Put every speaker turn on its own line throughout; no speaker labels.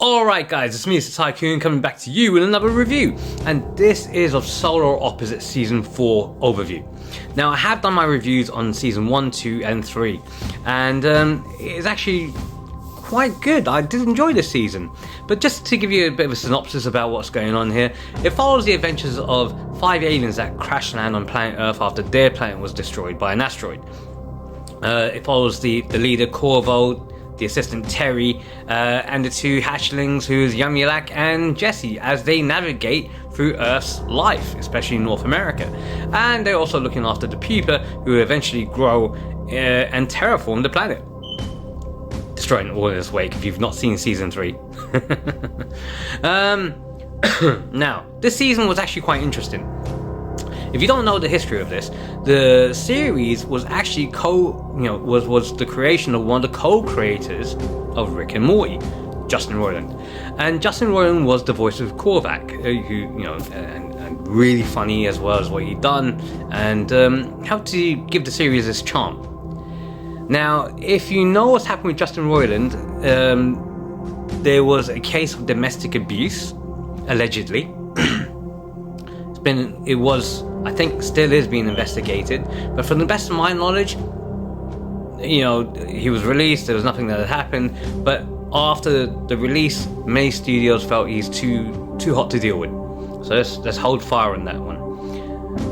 Alright guys, it's me, Mr. Tycoon, coming back to you with another review, and this is of Solar Opposites Season 4 overview. Now I have done my reviews on Season 1, 2 and 3, and it's actually quite good. I did enjoy this season, but just to give you a bit of a synopsis about what's going on here, it follows the adventures of 5 aliens that crash land on planet Earth after their planet was destroyed by an asteroid. It follows the leader Corvo, the assistant Terry, and the 2 hatchlings who's Yamulak and Jesse as they navigate through Earth's life, especially in North America. And they're also looking after the pupa who eventually grow and terraform the planet, destroying all in its wake if you've not seen Season 3. Now, this season was actually quite interesting. If you don't know the history of this, the series was actually was the creation of one of the co-creators of Rick and Morty, Justin Roiland. And Justin Roiland was the voice of Korvac, who and really funny as well as what he'd done, and helped to give the series its charm. Now, if you know what's happened with Justin Roiland, there was a case of domestic abuse, allegedly. I think still is being investigated, but from the best of my knowledge, he was released, there was nothing that had happened, but after the release, many studios felt he's too hot to deal with. So let's hold fire on that one.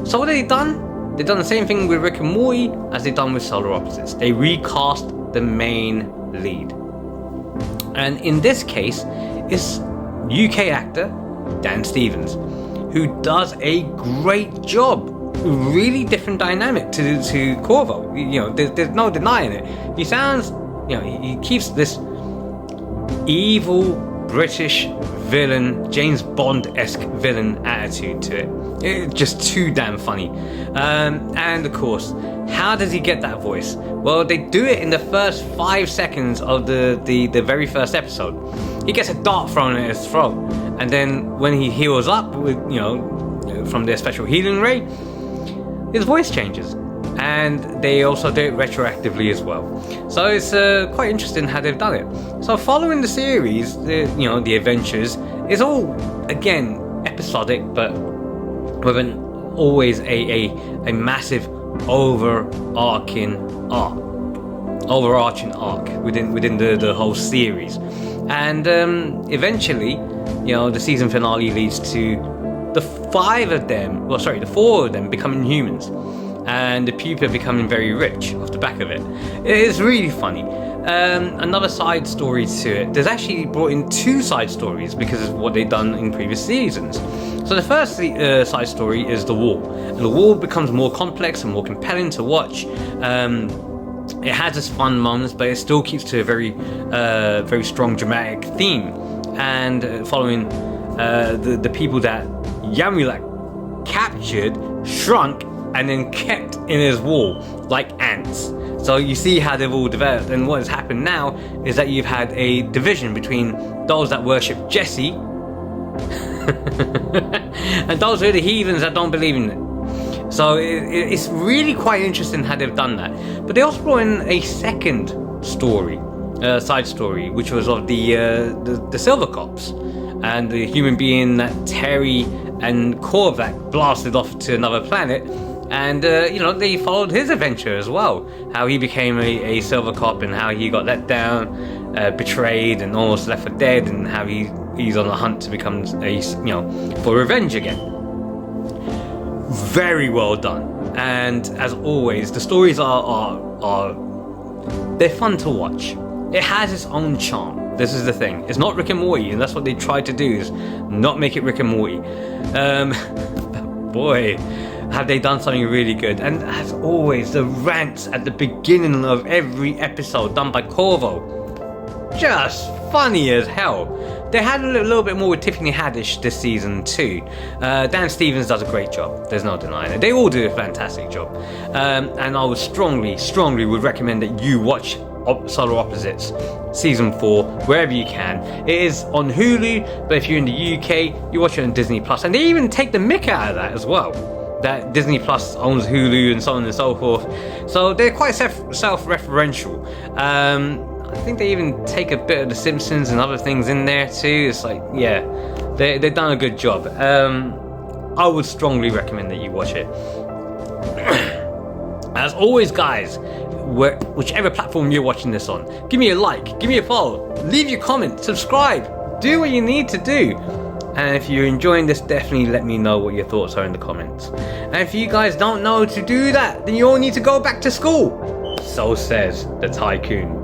So what have they done? They've done the same thing with Rick and Morty as they've done with Solar Opposites. They recast the main lead. And in this case, it's UK actor Dan Stevens, who does a great job. Really different dynamic to Corvo. There's no denying it. He sounds, he keeps this evil British villain, James Bond-esque villain attitude to it. It's just too damn funny. And of course, how does he get that voice? Well, they do it in the first 5 seconds of the very first episode. He gets a dart thrown at his throat, and then when he heals up with from their special healing ray, his voice changes. And they also do it retroactively as well. So it's quite interesting how they've done it. So following the series, the adventures is all again episodic, but with always a massive overarching arc within the whole series. And eventually, the season finale leads to the 4 of them becoming humans, and the pupa becoming very rich off the back of it. It is really funny. Another side story to it. There's actually brought in 2 side stories because of what they've done in previous seasons. So the first side story is the Wall, and the Wall becomes more complex and more compelling to watch. It has its fun moments, but it still keeps to a very strong dramatic theme. And following the people that Yamulak captured, shrunk, and then kept in his wall like ants. So you see how they've all developed, and what has happened now is that you've had a division between those that worship Jesse and those who are the heathens that don't believe in it. So it's really quite interesting how they've done that. But they also brought in a second story, side story, which was of the Silver Cops and the human being that Terry and Korvac blasted off to another planet. And they followed his adventure as well, how he became a Silver Cop and how he got let down, betrayed and almost left for dead, and how he's on the hunt to become for revenge again. Very well done. And as always, the stories are they're fun to watch. It has its own charm. This is the thing. It's not Rick and Morty, and that's what they tried to do, is not make it Rick and Morty. Boy, have they done something really good. And as always, the rants at the beginning of every episode done by Corvo, just funny as hell. They had a little bit more with Tiffany Haddish this season too. Dan Stevens does a great job, there's no denying it. They all do a fantastic job. And I would strongly would recommend that you watch Solar Opposites Season 4 wherever you can. It is on Hulu, but if you're in the UK, you watch it on Disney Plus. And they even take the mick out of that as well, that Disney Plus owns Hulu and so on and so forth. So they're quite self-referential. I think they even take a bit of The Simpsons and other things in there too. It's like, yeah, they've done a good job. I would strongly recommend that you watch it. As always, guys, whichever platform you're watching this on, give me a like, give me a follow, leave your comment, subscribe, do what you need to do. And if you're enjoying this, definitely let me know what your thoughts are in the comments. And if you guys don't know to do that, then you all need to go back to school. So says the Tycoon.